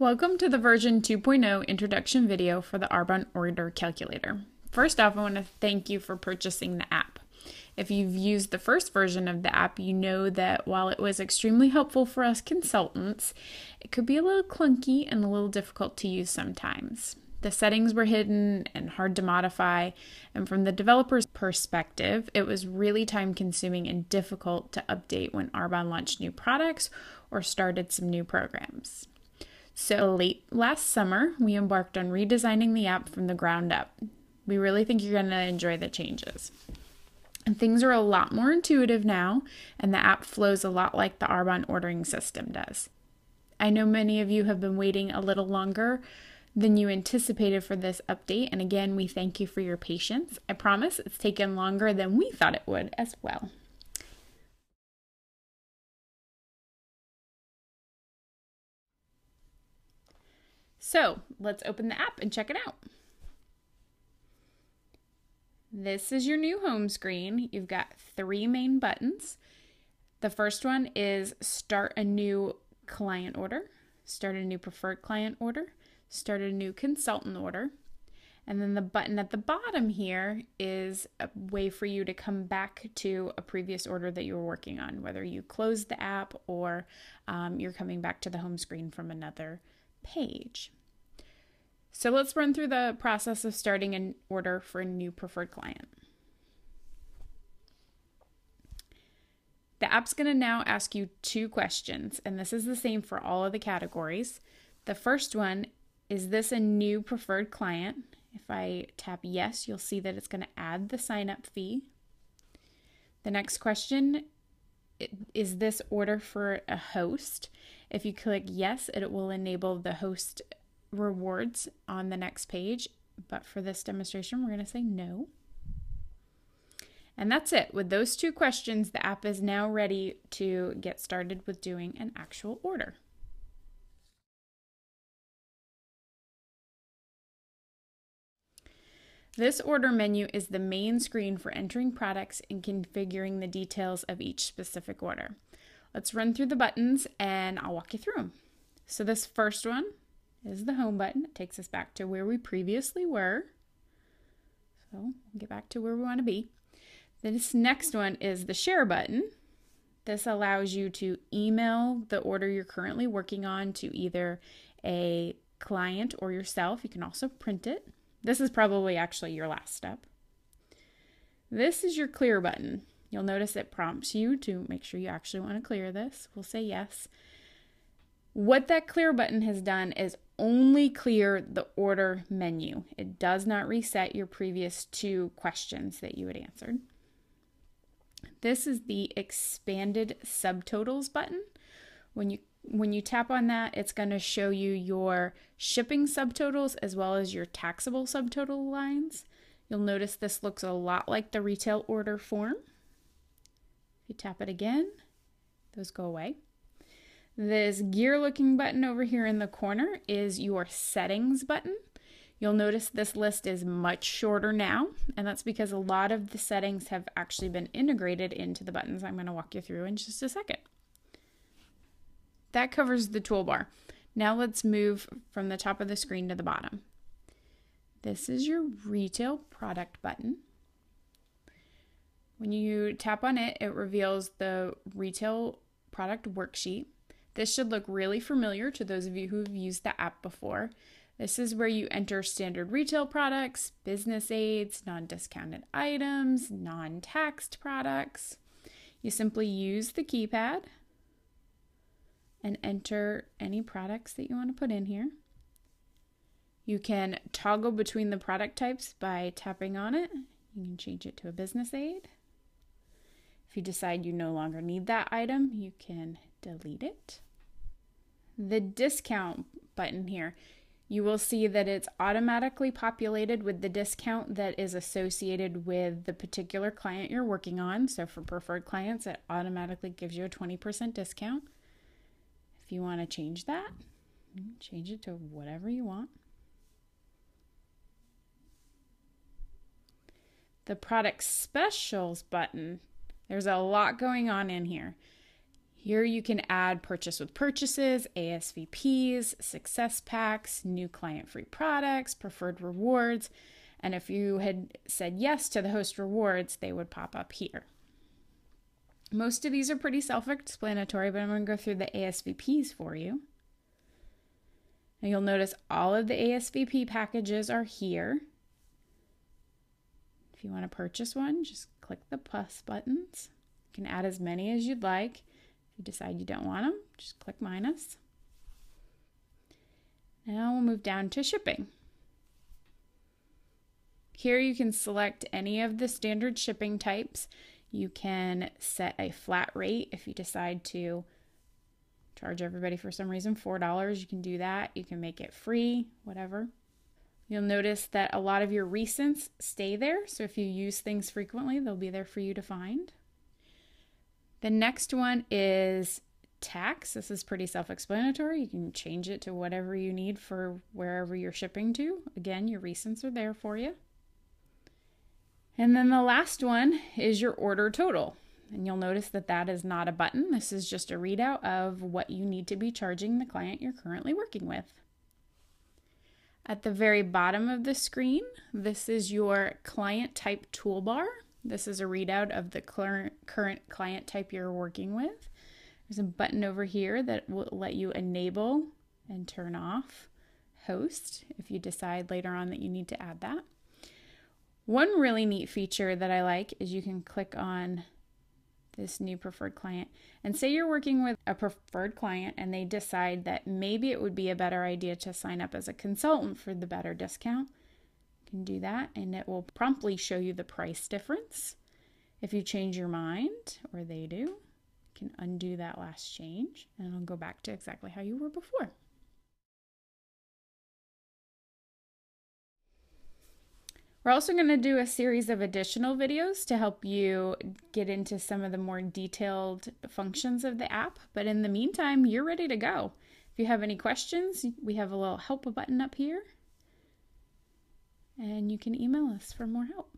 Welcome to the version 2.0 introduction video for the Arbonne order calculator. First off, I want to thank you for purchasing the app. If you've used the first version of the app, you know that while it was extremely helpful for us consultants, it could be a little clunky and a little difficult to use sometimes. The settings were hidden and hard to modify, and from the developer's perspective, it was really time-consuming and difficult to update when Arbonne launched new products or started some new programs. So late last summer, we embarked on redesigning the app from the ground up. We really think you're going to enjoy the changes. And things are a lot more intuitive now, and the app flows a lot like the Arbonne ordering system does. I know many of you have been waiting a little longer than you anticipated for this update, and again, we thank you for your patience. I promise it's taken longer than we thought it would as well. So let's open the app and check it out. This is your new home screen. You've got three main buttons. The first one is start a new client order, start a new preferred client order, start a new consultant order. And then the button at the bottom here is a way for you to come back to a previous order that you were working on, whether you closed the app or you're coming back to the home screen from another page. So let's run through the process of starting an order for a new preferred client. The app's going to now ask you two questions, and this is the same for all of the categories. The first one, is this a new preferred client? If I tap yes, you'll see that it's going to add the sign-up fee. The next question, is this order for a host? If you click yes, it will enable the host rewards on the next page, but for this demonstration, we're going to say no. And that's it. With those two questions, the app is now ready to get started with doing an actual order. This order menu is the main screen for entering products and configuring the details of each specific order. Let's run through the buttons and I'll walk you through them. So this first one is the home button. It takes us back to where we previously were. So we'll get back to where we want to be. This next one is the share button. This allows you to email the order you're currently working on to either a client or yourself. You can also print it. This is probably actually your last step. This is your clear button. You'll notice it prompts you to make sure you actually want to clear this. We'll say yes. What that clear button has done is only clear the order menu. It does not reset your previous two questions that you had answered. This is the expanded subtotals button. When you tap on that, it's going to show you your shipping subtotals as well as your taxable subtotal lines. You'll notice this looks a lot like the retail order form. If you tap it again, those go away. This gear looking button over here in the corner is your settings button. You'll notice this list is much shorter now, and that's because a lot of the settings have actually been integrated into the buttons I'm going to walk you through in just a second. That covers the toolbar. Now let's move from the top of the screen to the bottom. This is your retail product button. When you tap on it, it reveals the retail product worksheet. This should look really familiar to those of you who've used the app before. This is where you enter standard retail products, business aids, non-discounted items, non-taxed products. You simply use the keypad and enter any products that you want to put in here. You can toggle between the product types by tapping on it. You can change it to a business aid. If you decide you no longer need that item, you can delete it. The discount button here, you will see that it's automatically populated with the discount that is associated with the particular client you're working on. So for preferred clients, it automatically gives you a 20% discount. If you want to change that, change it to whatever you want. The product specials button, there's a lot going on in here. Here you can add purchase with purchases, ASVPs, success packs, new client-free products, preferred rewards, and if you had said yes to the host rewards, they would pop up here. Most of these are pretty self-explanatory, but I'm going to go through the ASVPs for you. And you'll notice all of the ASVP packages are here. If you want to purchase one, just click the plus buttons. You can add as many as you'd like. If you decide you don't want them, just click minus. Now we'll move down to shipping. Here you can select any of the standard shipping types. You can set a flat rate if you decide to charge everybody for some reason $4. You can do that. You can make it free, whatever. You'll notice that a lot of your recents stay there. So if you use things frequently, they'll be there for you to find. The next one is tax. This is pretty self-explanatory. You can change it to whatever you need for wherever you're shipping to. Again, your recents are there for you. And then the last one is your order total. And you'll notice that that is not a button. This is just a readout of what you need to be charging the client you're currently working with. At the very bottom of the screen, this is your client type toolbar. This is a readout of the current client type you're working with. There's a button over here that will let you enable and turn off host if you decide later on that you need to add that. One really neat feature that I like is you can click on this new preferred client and say you're working with a preferred client and they decide that maybe it would be a better idea to sign up as a consultant for the better discount. You can do that and it will promptly show you the price difference. If you change your mind, or they do, you can undo that last change and it'll go back to exactly how you were before. We're also going to do a series of additional videos to help you get into some of the more detailed functions of the app. But in the meantime, you're ready to go. If you have any questions, we have a little help button up here. And you can email us for more help.